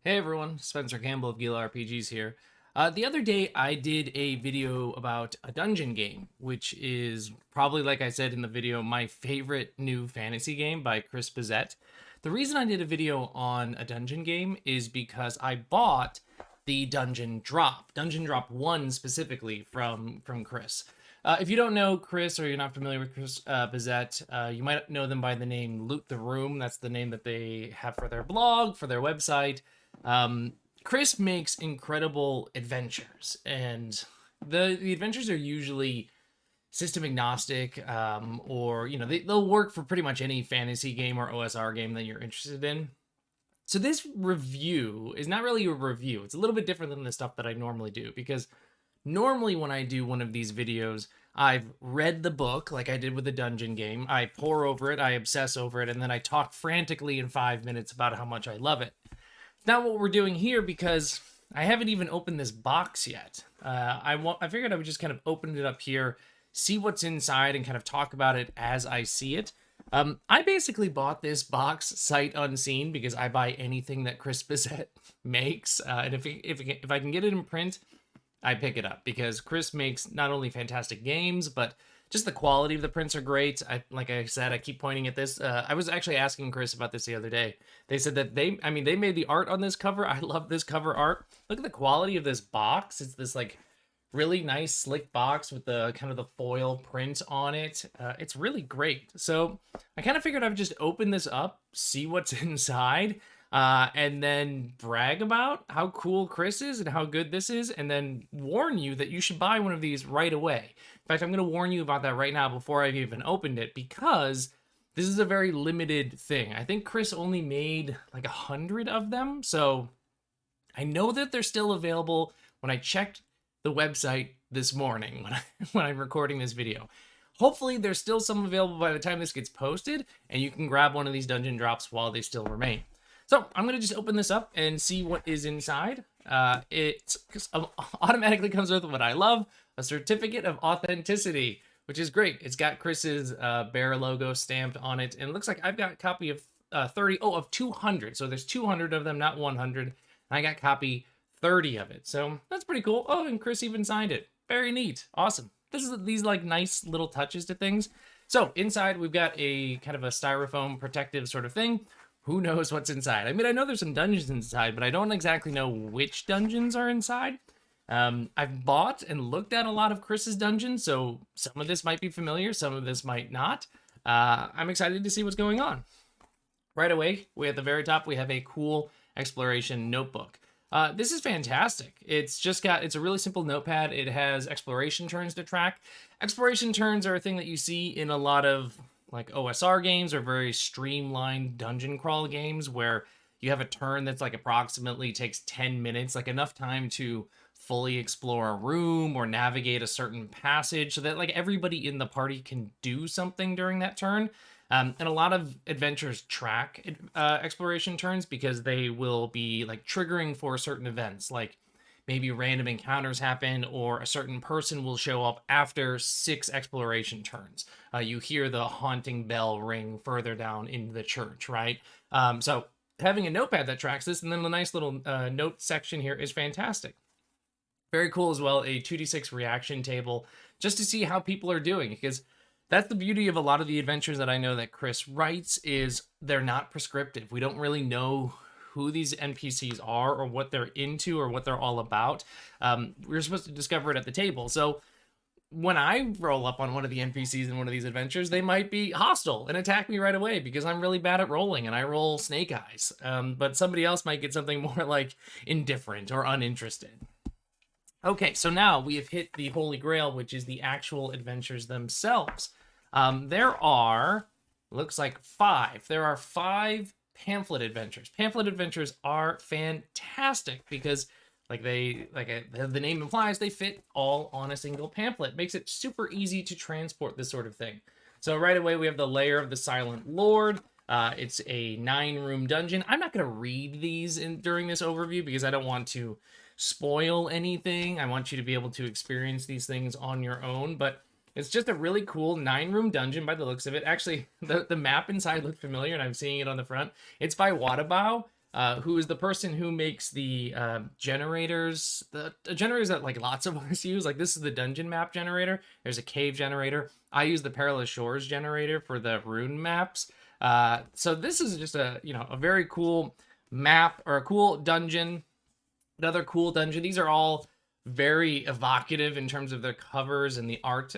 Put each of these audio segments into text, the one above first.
Hey everyone, Spencer Campbell of Gila RPGs here. The other day I did a video about a dungeon game, which is probably, like I said in the video, my favorite new fantasy game by Chrisbazette. The reason I did a video on a dungeon game is because I bought the Dungeon Drop 1 specifically from Chris. If you don't know Chris or you're not familiar with Chris Bissette, you might know them by the name Loot the Room. That's the name that they have for their blog, for their website. Um, Chris makes incredible adventures, and the adventures are usually system agnostic, or they'll work for pretty much any fantasy game or OSR game that you're interested in. So this review is not really a review. It's a little bit different than the stuff that I normally do, because normally when I do one of these videos, I've read the book like I did with the dungeon game. I pour over it, I obsess over it, and then I talk frantically in 5 minutes about how much I love it. Not what we're doing here, because I haven't even opened this box yet. I figured I would just kind of open it up here, see what's inside, and kind of talk about it as I see it. I basically bought this box sight unseen because I buy anything that Chrisbazette makes, and if I can get it in print, I pick it up, because Chris makes not only fantastic games, but just the quality of the prints are great. Like I said, I keep pointing at this. I was actually asking Chris about this the other day. They said that they made the art on this cover. I love this cover art. Look at the quality of this box. It's this like really nice slick box with the kind of the foil print on it. It's really great. So I kind of figured I would just open this up, see what's inside, and then brag about how cool Chris is and how good this is, and then warn you that you should buy one of these right away. In fact, I'm going to warn you about that right now before I've even opened it, because this is a very limited thing. I think Chris only made like 100 of them, so I know that they're still available. When I checked the website this morning, when I'm recording this video, hopefully there's still some available by the time this gets posted, and you can grab one of these dungeon drops while they still remain. So I'm going to just open this up and see what is inside. It automatically comes with what I love, a certificate of authenticity, which is great. It's got Chris's bear logo stamped on it, and it looks like I've got a copy of 200. So there's 200 of them, not 100. I got copy 30 of it. So that's pretty cool. Oh, and Chris even signed it. Very neat. Awesome. These like nice little touches to things. So inside we've got a kind of a styrofoam protective sort of thing. Who knows what's inside? I mean, I know there's some dungeons inside, but I don't exactly know which dungeons are inside. I've bought and looked at a lot of Chris's dungeons, so some of this might be familiar, some of this might not. I'm excited to see what's going on. Right away, at the very top, we have a cool exploration notebook. This is fantastic. It's a really simple notepad. It has exploration turns to track. Exploration turns are a thing that you see in a lot of like OSR games or very streamlined dungeon crawl games, where you have a turn that's like approximately takes 10 minutes, like enough time to fully explore a room or navigate a certain passage so that like everybody in the party can do something during that turn. And a lot of adventures track exploration turns because they will be like triggering for certain events, like maybe random encounters happen, or a certain person will show up after 6 exploration turns. You hear the haunting bell ring further down in the church, right? So having a notepad that tracks this, and then the nice little note section here is fantastic. Very cool as well, a 2d6 reaction table, just to see how people are doing, because that's the beauty of a lot of the adventures that I know that Chris writes, is they're not prescriptive. We don't really know who these NPCs are or what they're into or what they're all about. We're supposed to discover it at the table. So when I roll up on one of the NPCs in one of these adventures, they might be hostile and attack me right away because I'm really bad at rolling and I roll snake eyes. But somebody else might get something more like indifferent or uninterested. Okay, so now we have hit the Holy Grail, which is the actual adventures themselves. There are, looks like 5. There are 5 pamphlet adventures. Pamphlet adventures are fantastic because the name implies, they fit all on a single pamphlet. Makes it super easy to transport this sort of thing. So right away we have the Lair of the Silent Lord. It's a 9-room dungeon. I'm not going to read these during this overview because I don't want to spoil anything. I want you to be able to experience these things on your own, but it's just a really cool 9-room dungeon by the looks of it. Actually, the map inside looked familiar, and I'm seeing it on the front. It's by Watabao. who is the person who makes the generators, the generators that like lots of us use. Like this is the dungeon map generator. There's a cave generator. I use the Perilous Shores generator for the rune maps. So this is just a a very cool map or a cool dungeon. Another cool dungeon. These are all very evocative in terms of their covers and the art.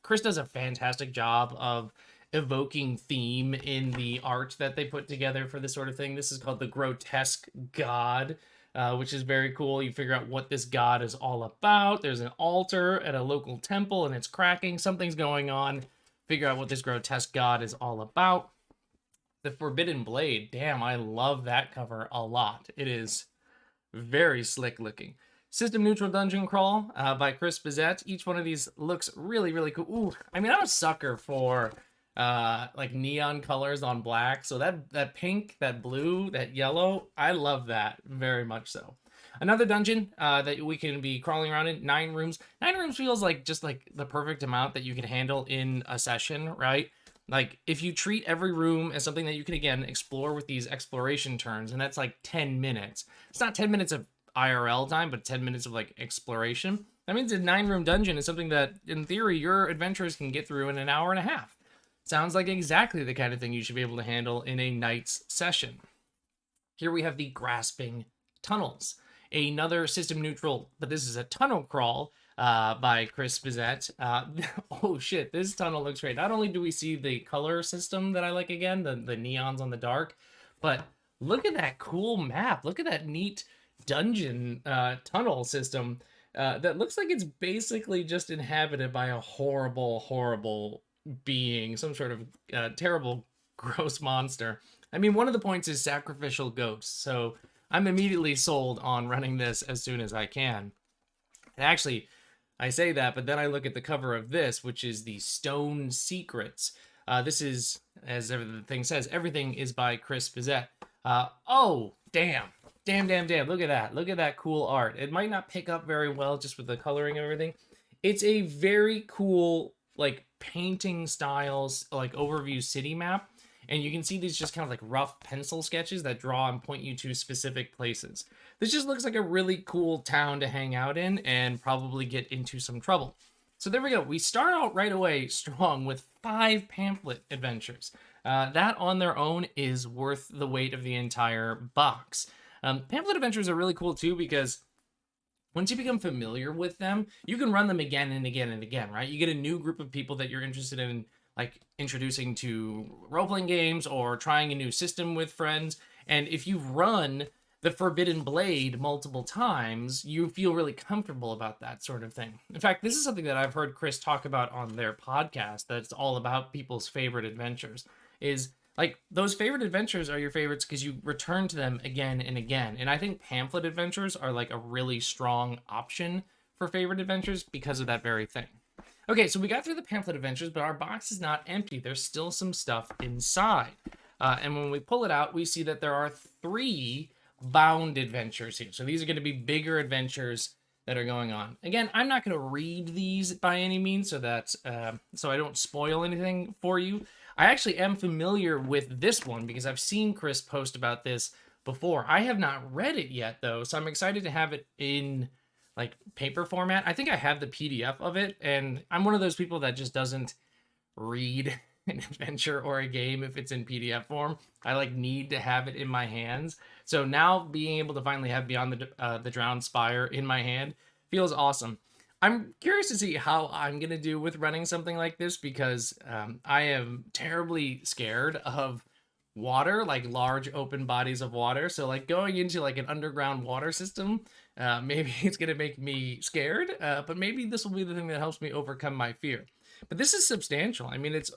Chris does a fantastic job of evoking theme in the art that they put together for this sort of thing. This is called the Grotesque God, which is very cool. You figure out what this god is all about. There's an altar at a local temple and it's cracking. Something's going on. Figure out what this grotesque god is all about. The Forbidden Blade. Damn, I love that cover a lot. It is very slick looking. System Neutral Dungeon Crawl by Chrisbazette. Each one of these looks really, really cool. Ooh, I mean, I'm a sucker for like neon colors on black. So that pink, that blue, that yellow, I love that very much so. Another dungeon that we can be crawling around in, 9 rooms. 9 rooms feels like just like the perfect amount that you can handle in a session, right? Like if you treat every room as something that you can again explore with these exploration turns, and that's like 10 minutes. It's not 10 minutes of IRL time, but 10 minutes of like exploration. That means a 9-room dungeon is something that in theory your adventurers can get through in an hour and a half. Sounds like exactly the kind of thing you should be able to handle in a night's session. Here we have the Grasping Tunnels. Another system neutral, but this is a tunnel crawl by Chrisbazette. Oh shit, this tunnel looks great. Not only do we see the color system that I like again, the neons on the dark, but look at that cool map. Look at that neat dungeon tunnel system that looks like it's basically just inhabited by a horrible, horrible being, some sort of terrible, gross monster. I mean, one of the points is sacrificial ghosts, so I'm immediately sold on running this as soon as I can. And actually, I say that, but then I look at the cover of this, which is the Stone Secrets. This is, as the thing says, everything is by Chrisbazette. Oh, damn. Damn. Look at that. Look at that cool art. It might not pick up very well just with the coloring and everything. It's a very cool, like, painting styles, like, overview city map. And you can see these just kind of like rough pencil sketches that draw and point you to specific places. This just looks like a really cool town to hang out in and probably get into some trouble. So there we go. We start out right away strong with 5 pamphlet adventures. That on their own is worth the weight of the entire box. Pamphlet adventures are really cool too because once you become familiar with them, you can run them again and again and again, right? You get a new group of people that you're interested in, like introducing to role-playing games or trying a new system with friends. And if you've run the Forbidden Blade multiple times, you feel really comfortable about that sort of thing. In fact, this is something that I've heard Chris talk about on their podcast that's all about people's favorite adventures. Is like those favorite adventures are your favorites because you return to them again and again. And I think pamphlet adventures are like a really strong option for favorite adventures because of that very thing. Okay, so we got through the pamphlet adventures, but our box is not empty. There's still some stuff inside. And when we pull it out, we see that there are 3 bound adventures here. So these are going to be bigger adventures that are going on. Again, I'm not going to read these by any means so that so I don't spoil anything for you. I actually am familiar with this one because I've seen Chris post about this before. I have not read it yet, though, so I'm excited to have it in like paper format. I think I have the PDF of it, and I'm one of those people that just doesn't read an adventure or a game if it's in PDF form. I like need to have it in my hands. So now being able to finally have Beyond the Drowned Spire in my hand feels awesome. I'm curious to see how I'm gonna do with running something like this because I am terribly scared of water, like large open bodies of water. So like going into like an underground water system, maybe it's gonna make me scared, but maybe this will be the thing that helps me overcome my fear. But this is substantial. I mean, it's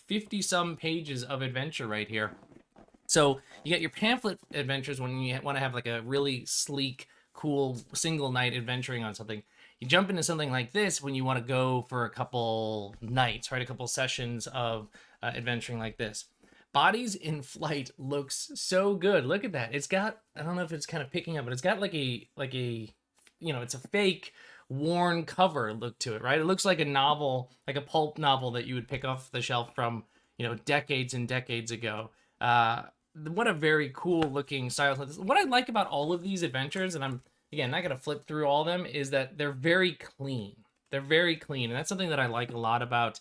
50 some pages of adventure right here. So you get your pamphlet adventures when you want to have like a really sleek, cool single night adventuring on something. You jump into something like this when you want to go for a couple nights, right? A couple sessions of adventuring like this. Bodies in Flight looks so good. Look at that. It's got, I don't know if it's kind of picking up, but it's got like a it's a fake worn cover look to it, right? It looks like a novel, like a pulp novel that you would pick off the shelf from, decades and decades ago. what a very cool looking style. What I like about all of these adventures, and I'm again not gonna flip through all of them, is that they're very clean. They're very clean, and that's something that I like a lot about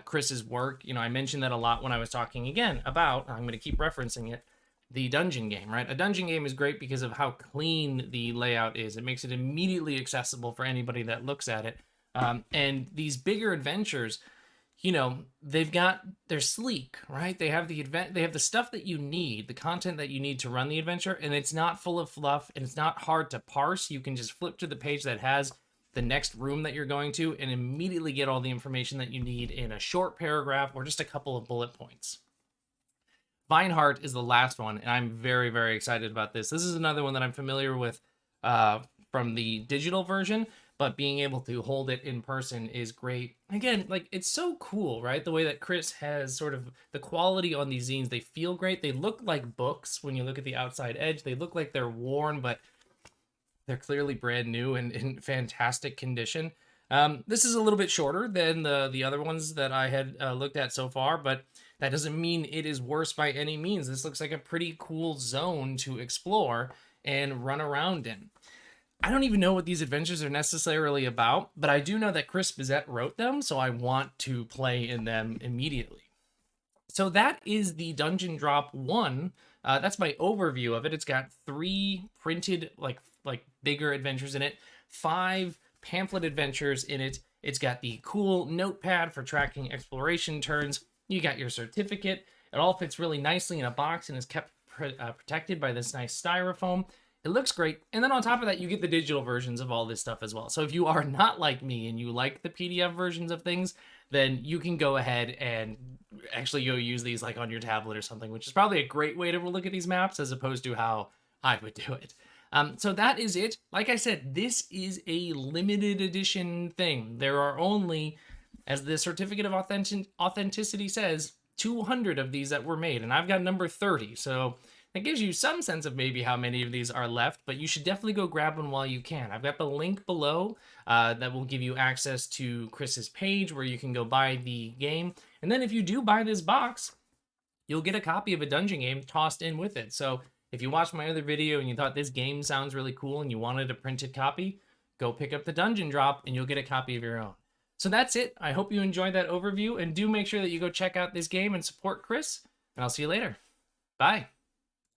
Chris's work. You know, I mentioned that a lot when I was talking again about, I'm going to keep referencing it, the dungeon game, right? A dungeon game is great because of how clean the layout is. It makes it immediately accessible for anybody that looks at it. And these bigger adventures, you know, they're sleek, right? They have the stuff that you need, the content that you need to run the adventure, and it's not full of fluff, and it's not hard to parse. You can just flip to the page that has the next room that you're going to and immediately get all the information that you need in a short paragraph or just a couple of bullet points. Vinehart is the last one, and I'm very, very excited about this. This is another one that I'm familiar with from the digital version, but being able to hold it in person is great. Again, like, it's so cool, right? The way that Chris has sort of the quality on these zines, they feel great. They look like books when you look at the outside edge. They look like they're worn, but they're clearly brand new and in fantastic condition. This is a little bit shorter than the other ones that I had looked at so far, but that doesn't mean it is worse by any means. This looks like a pretty cool zone to explore and run around in. I don't even know what these adventures are necessarily about, but I do know that Chrisbazette wrote them, so I want to play in them immediately. So that is the Dungeon Drop 1. That's my overview of it. It's got 3 printed, like bigger adventures in it, 5 pamphlet adventures in it. It's got the cool notepad for tracking exploration turns. You got your certificate. It all fits really nicely in a box and is kept protected by this nice styrofoam. It looks great. And then on top of that, you get the digital versions of all this stuff as well. So if you are not like me and you like the PDF versions of things, then you can go ahead and actually go use these like on your tablet or something, which is probably a great way to look at these maps as opposed to how I would do it. So that is it. Like I said, this is a limited edition thing. There are only, as the certificate of authenticity says, 200 of these that were made, and I've got number 30. So that gives you some sense of maybe how many of these are left, but you should definitely go grab one while you can. I've got the link below that will give you access to Chris's page where you can go buy the game. And then if you do buy this box, you'll get a copy of a dungeon game tossed in with it. So if you watched my other video and you thought this game sounds really cool and you wanted a printed copy, go pick up the Dungeon Drop and you'll get a copy of your own. So that's it. I hope you enjoyed that overview, and do make sure that you go check out this game and support Chris, and I'll see you later. Bye.